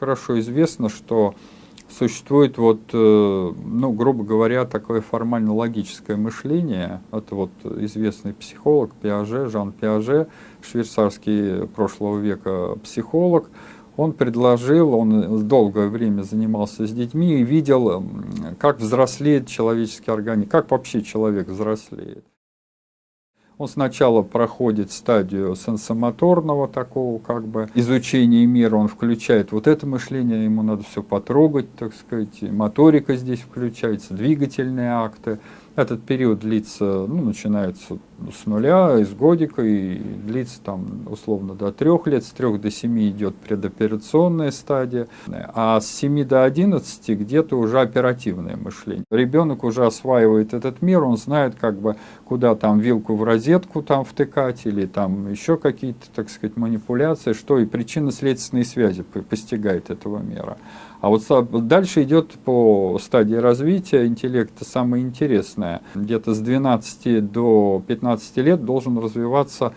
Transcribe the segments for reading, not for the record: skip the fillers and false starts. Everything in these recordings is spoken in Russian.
Хорошо известно, что существует, ну, грубо говоря, такое формально-логическое мышление. Это вот известный психолог Пиаже, Жан Пиаже, швейцарский прошлого века психолог. Он предложил, он долгое время занимался с детьми и видел, как взрослеет человеческий организм, как вообще человек взрослеет. Он сначала проходит стадию сенсомоторного такого изучения мира, он включает вот это мышление, ему надо все потрогать, так сказать, моторика здесь включается, двигательные акты. Этот период длится, ну, начинается с нуля, из годика, и длится там условно до 3 лет, с 3 до 7 идет предоперационная стадия, а с 7 до 11 где-то уже оперативное мышление. Ребенок уже осваивает этот мир, он знает, куда там вилку в розетку там втыкать, или там еще какие-то, так сказать, манипуляции, что и причинно-следственные связи постигает этого мира. А вот дальше идет по стадии развития интеллекта самое интересное. Где-то с 12 до 15 лет должен развиваться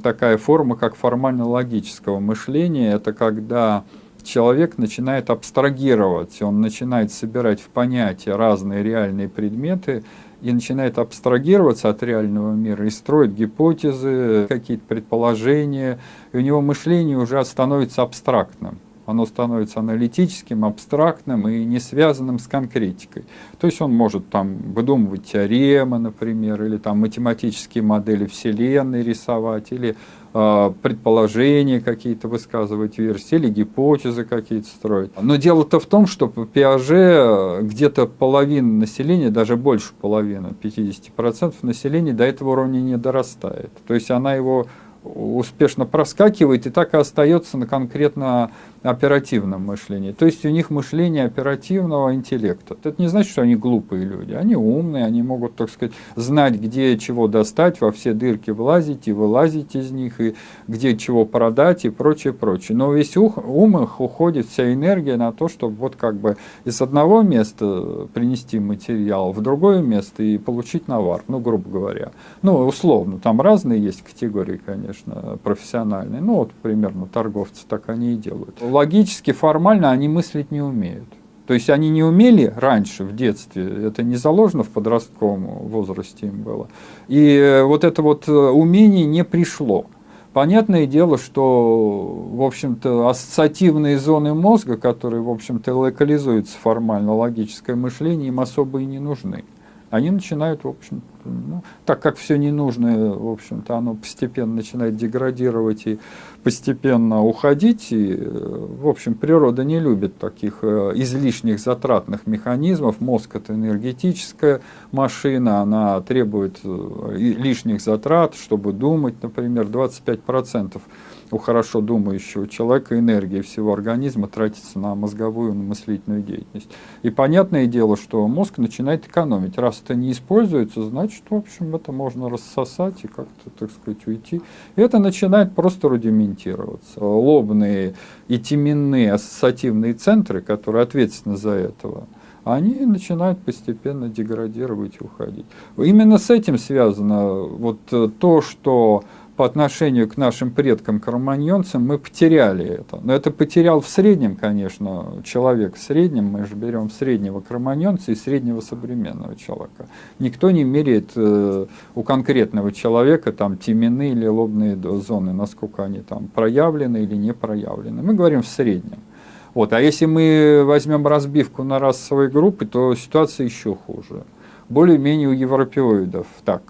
такая форма, как формально-логического мышления. Это когда человек начинает абстрагировать, он начинает собирать в понятия разные реальные предметы и начинает абстрагироваться от реального мира и строить гипотезы, какие-то предположения. И у него мышление уже становится абстрактным. Оно становится аналитическим, абстрактным и не связанным с конкретикой. То есть он может там выдумывать теоремы, например, или там математические модели Вселенной рисовать, или предположения какие-то высказывать, версии, или гипотезы какие-то строить. Но дело-то в том, что по Пиаже где-то половина населения, даже больше половины, 50% населения до этого уровня не дорастает. То есть она его успешно проскакивает и так и остается на конкретно оперативном мышлении. То есть у них мышление оперативного интеллекта. Это не значит, что они глупые люди. Они умные, они могут, так сказать, знать, где чего достать, во все дырки влазить и вылазить из них, и где чего продать и прочее, прочее. Но весь ум их уходит, вся энергия на то, чтобы вот из одного места принести материал в другое место и получить навар, ну, грубо говоря. Ну, условно, там разные есть категории, конечно, профессиональные. Ну, вот примерно торговцы так они и делают. Логически, формально они мыслить не умеют. То есть они не умели раньше, в детстве, это не заложено в подростковом возрасте им было. И вот это вот умение не пришло. Понятное дело, что, в общем-то, ассоциативные зоны мозга, которые, в общем-то, локализуются формально, логическое мышление, им особо и не нужны. Они начинают, в общем, ну, так как все ненужное, в общем-то, оно постепенно начинает деградировать и постепенно уходить. И, в общем, природа не любит таких излишних затратных механизмов. Мозг – это энергетическая машина, она требует лишних затрат, чтобы думать, например, 25% у хорошо думающего человека энергии всего организма тратится на мозговую, на мыслительную деятельность. И понятное дело, что мозг начинает экономить. Раз это не используется, значит, в общем, это можно рассосать и как-то, так сказать, уйти. И это начинает просто рудиментироваться. Лобные и теменные ассоциативные центры, которые ответственны за это, они начинают постепенно деградировать и уходить. Именно с этим связано вот то, что по отношению к нашим предкам кроманьонцам мы потеряли это. Но это потерял в среднем, конечно, человек в среднем. Мы же берем среднего кроманьонца и среднего современного человека. Никто не меряет у конкретного человека там теменные или лобные зоны, насколько они там проявлены или не проявлены. Мы говорим в среднем. Вот. А если мы возьмем разбивку на расовые группы, то ситуация еще хуже. Более-менее у европеоидов так.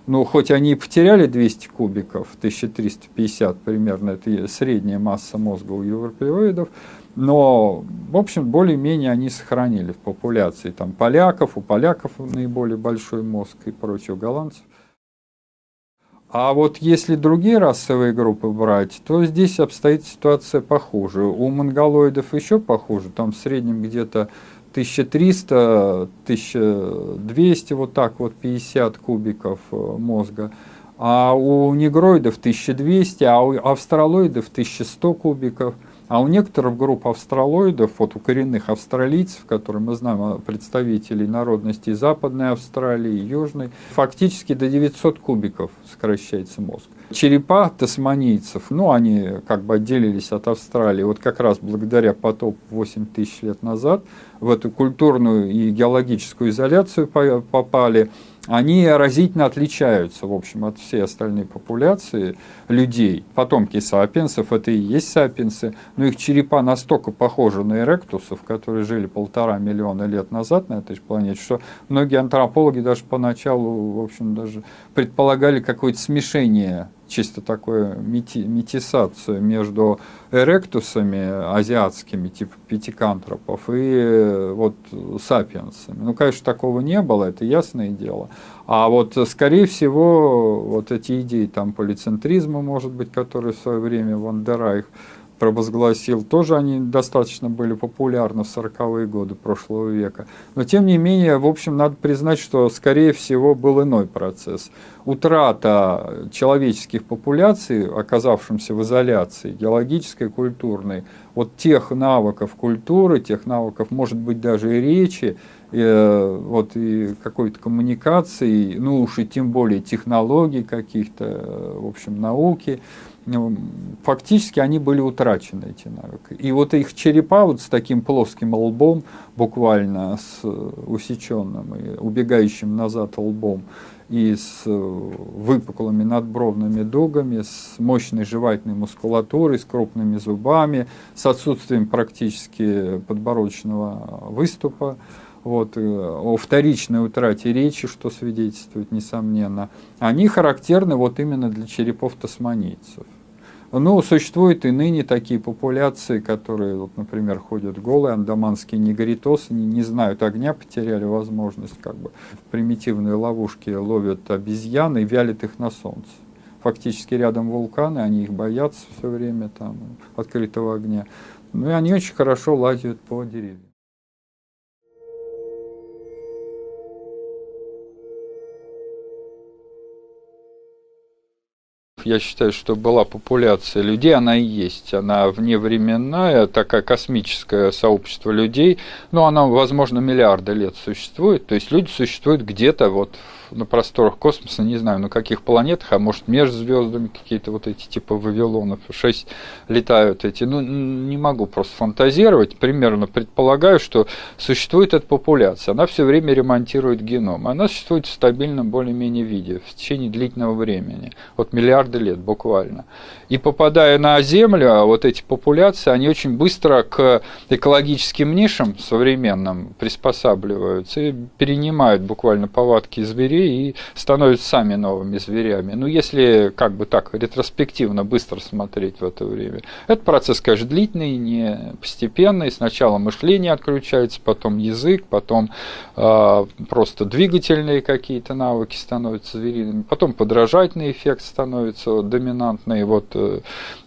Ну, хоть они и потеряли 200 кубиков, 1350 примерно, это средняя масса мозга у европеоидов, но, в общем, более-менее они сохранили в популяции. Там поляков, у поляков наиболее большой мозг и прочее, у голландцев. А вот если другие расовые группы брать, то здесь обстоит ситуация похуже. У монголоидов еще похуже, там в среднем где-то 1300, 1200, вот так вот, 50 кубиков мозга. А у негроидов 1200, а у австралоидов 1100 кубиков. А у некоторых групп австралоидов, вот у коренных австралийцев, которые мы знаем, представителей народностей Западной Австралии, Южной, фактически до 900 кубиков сокращается мозг. Черепа тасманийцев, ну, они как бы отделились от Австралии, вот как раз благодаря потопу 8 тысяч лет назад в эту культурную и геологическую изоляцию попали. Они разительно отличаются, в общем, от всей остальной популяции людей. Потомки сапиенсов, это и есть сапиенсы, но их черепа настолько похожи на эректусов, которые жили 1,5 миллиона лет назад на этой планете, что многие антропологи даже поначалу, в общем, даже предполагали какое-то смешение, чисто такое метисацию между эректусами азиатскими, типа пятикантропов, и вот сапиенсами. Ну, конечно, такого не было, это ясное дело. А вот, скорее всего, вот эти идеи там полицентризма, может быть, которые в свое время Ван дер Райх провозгласил, тоже они достаточно были популярны в 40-е годы прошлого века. Но, тем не менее, в общем, надо признать, что, скорее всего, был иной процесс. Утрата человеческих популяций, оказавшихся в изоляции, геологической, культурной, вот тех навыков культуры, тех навыков, может быть, даже и речи, вот и какой-то коммуникации, ну уж и тем более технологий каких-то, в общем, науки, фактически они были утрачены, эти навыки. И вот их черепа вот с таким плоским лбом, буквально с усеченным и убегающим назад лбом, и с выпуклыми надбровными дугами, с мощной жевательной мускулатурой, с крупными зубами, с отсутствием практически подбородочного выступа, вот, о вторичной утрате речи, что свидетельствует, несомненно, они характерны вот именно для черепов тасманийцев. Ну, существуют и ныне такие популяции, которые, вот, например, ходят голые, андаманские негритосы, не знают огня, потеряли возможность как бы в примитивные ловушки ловят обезьян и вялят их на солнце. Фактически рядом вулканы, они их боятся все время, там, открытого огня. Ну и они очень хорошо лазят по деревьям. Я считаю, что была популяция людей, она и есть, она вневременная, такая космическое сообщество людей, но она, возможно, миллиарды лет существует, то есть люди существуют где-то вот на просторах космоса, не знаю, на каких планетах, а может между звездами какие-то вот эти типа Вавилонов, 6 летают эти, ну не могу просто фантазировать, примерно предполагаю, что существует эта популяция, она все время ремонтирует геном, она существует в стабильном более-менее виде в течение длительного времени, вот миллиарды лет буквально. И попадая на Землю, вот эти популяции, они очень быстро к экологическим нишам современным приспосабливаются и перенимают буквально повадки зверей и становятся сами новыми зверями. Ну, если как бы так ретроспективно быстро смотреть в это время. Этот процесс, конечно, длительный, не постепенный. Сначала мышление отключается, потом язык, потом просто двигательные какие-то навыки становятся звериными, потом подражательный эффект становится доминантный. Вот,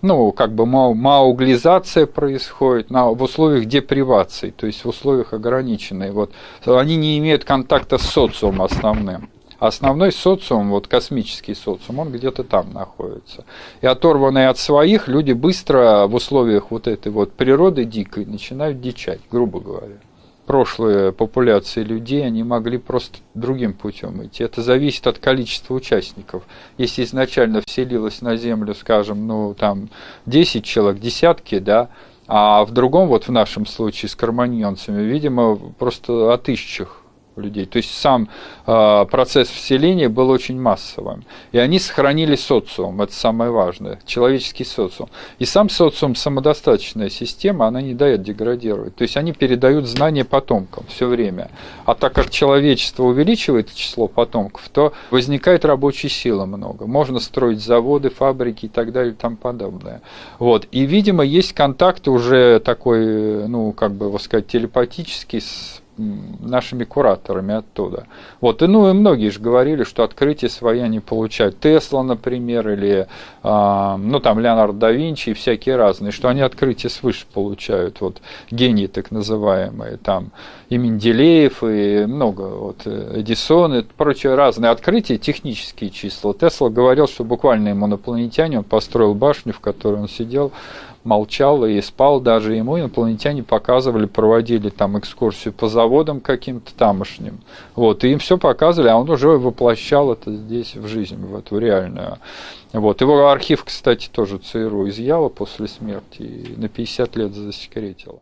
ну, как бы мауглизация происходит в условиях депривации, то есть в условиях ограниченной. Вот, они не имеют контакта с социумом основным. Основной социум, вот космический социум, он где-то там находится. И оторванные от своих, люди быстро в условиях вот этой вот природы дикой начинают дичать, грубо говоря. Прошлые популяции людей, они могли просто другим путем идти. Это зависит от количества участников. Если изначально вселилось на Землю, скажем, ну там 10 человек, десятки, да, а в другом, вот в нашем случае с кроманьонцами, видимо, просто о тысячах людей. То есть сам процесс вселения был очень массовым. И они сохранили социум, это самое важное, человеческий социум. И сам социум, самодостаточная система, она не дает деградировать. То есть они передают знания потомкам все время. А так как человечество увеличивает число потомков, то возникает рабочей силы много. Можно строить заводы, фабрики и так далее и тому подобное. Вот. И, видимо, есть контакт уже такой, ну, как бы, вот сказать, телепатический с нашими кураторами оттуда. Вот. И, ну, и многие же говорили, что открытия свои они получают. Тесла, например, или ну, там, Леонардо да Винчи и всякие разные, что они открытия свыше получают. Вот, гении так называемые, там, и Менделеев, и много, вот, Эдисон, и прочие разные открытия, технические числа. Тесла говорил, что буквально инопланетяне, он построил башню, в которой он сидел, молчал и спал даже. Ему инопланетяне показывали, проводили там экскурсию по заводам каким-то тамошним. Вот, и им все показывали, а он уже воплощал это здесь в жизнь, в эту реальную. Вот. Его архив, кстати, тоже ЦРУ изъяло после смерти и на 50 лет засекретило.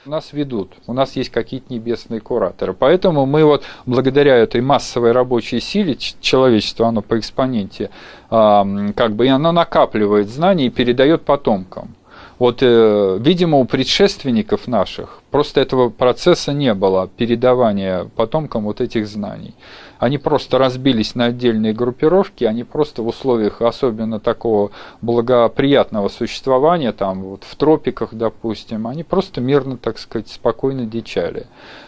Нас ведут, у нас есть какие-то небесные кураторы. Поэтому мы вот благодаря этой массовой рабочей силе человечества, оно по экспоненте, как бы и оно накапливает знания и передает потомкам. Вот, видимо, у предшественников наших просто этого процесса не было, передавания потомкам вот этих знаний. Они просто разбились на отдельные группировки, они просто в условиях особенно такого благоприятного существования, там вот в тропиках, допустим, они просто мирно, так сказать, спокойно дичали.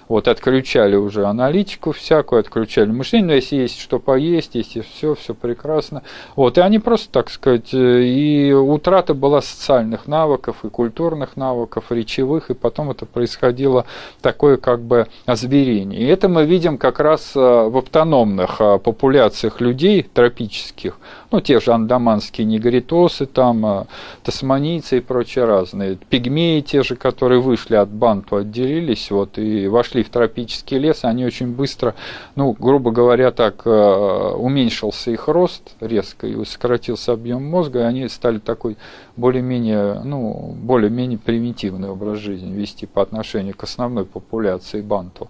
Вот, отключали уже аналитику всякую, отключали мышление, но если есть что поесть, если все прекрасно. Вот, и они просто, так сказать, и утрата была социальных навыков, и культурных навыков, речевых, и потом это происходило такое как бы озверение. И это мы видим как раз в автономных популяциях людей тропических, ну, те же андаманские негритосы, там, тасманийцы и прочие разные, пигмеи те же, которые вышли от банту, отделились, вот, и вошли в тропический лес, они очень быстро, ну, грубо говоря, так, уменьшился их рост резко, и сократился объем мозга, и они стали такой более-менее, ну, более-менее примитивный образ жизни вести по отношению к основной популяции банту,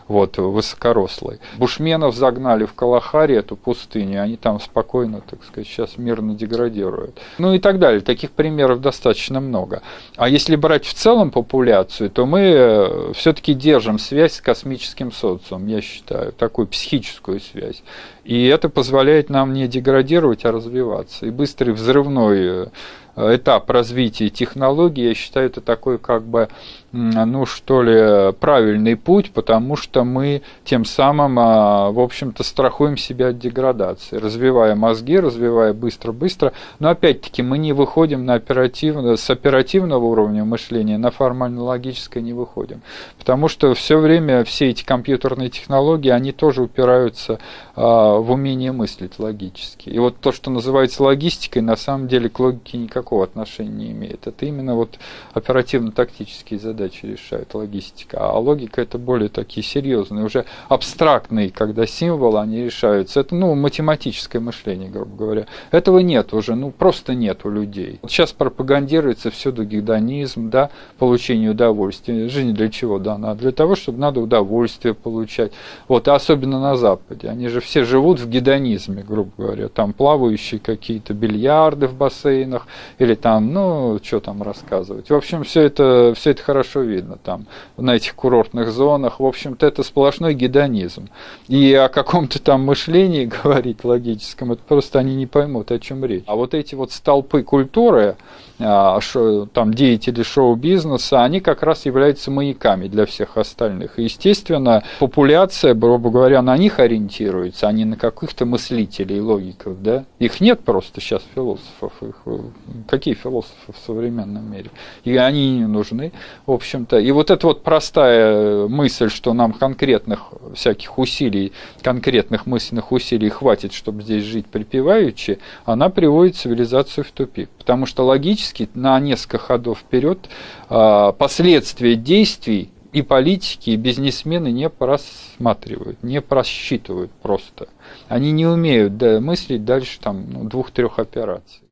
вот, высокорослой. Бушменов загнали в Калахари, эту пустыню, они там спокойно, так сказать, сейчас мирно деградируют. Ну и так далее. Таких примеров достаточно много. А если брать в целом популяцию, то мы все-таки держим связь с космическим социумом, я считаю, такую психическую связь. И это позволяет нам не деградировать, а развиваться. И быстрый взрывной этап развития технологий, я считаю, это такой как бы, ну что ли, правильный путь, потому что мы тем самым, в общем-то, страхуем себя от деградации, развивая мозги, развивая быстро-быстро, но опять-таки мы не выходим на с оперативного уровня мышления, на формально-логическое не выходим, потому что все время все эти компьютерные технологии, они тоже упираются в умение мыслить логически. И вот то, что называется логистикой, на самом деле к логике никакого отношения не имеет. Это именно вот оперативно-тактические задачи решает логистика. А логика это более такие серьезные, уже абстрактные, когда символы, они решаются. Это, ну, математическое мышление, грубо говоря. Этого нет уже, ну, просто нет у людей. Вот сейчас пропагандируется всюду гедонизм, да, получение удовольствия. Жизнь для чего дана? Для того, чтобы надо удовольствие получать. Вот, и особенно на Западе. Они же все живут в гедонизме, грубо говоря. Там плавающие какие-то бильярды в бассейнах, или там, ну, что там рассказывать. В общем, все это хорошо видно там, на этих курортных зонах. В общем-то, это сплошной гедонизм. И о каком-то там мышлении говорить логическом, это просто они не поймут, о чем речь. А вот эти вот столпы культуры, там деятели шоу-бизнеса, они как раз являются маяками для всех остальных. И, естественно, популяция, грубо говоря, на них ориентируется, а не на каких-то мыслителей, логиков, да? Их нет просто сейчас философов. Какие философы в современном мире? И они не нужны, в общем-то. И вот эта вот простая мысль, что нам конкретных всяких усилий, конкретных мысленных усилий хватит, чтобы здесь жить припеваючи, она приводит цивилизацию в тупик. Потому что логически на несколько ходов вперед последствия действий и политики, и бизнесмены не просматривают, не просчитывают просто. Они не умеют мыслить дальше там, 2-3 операций.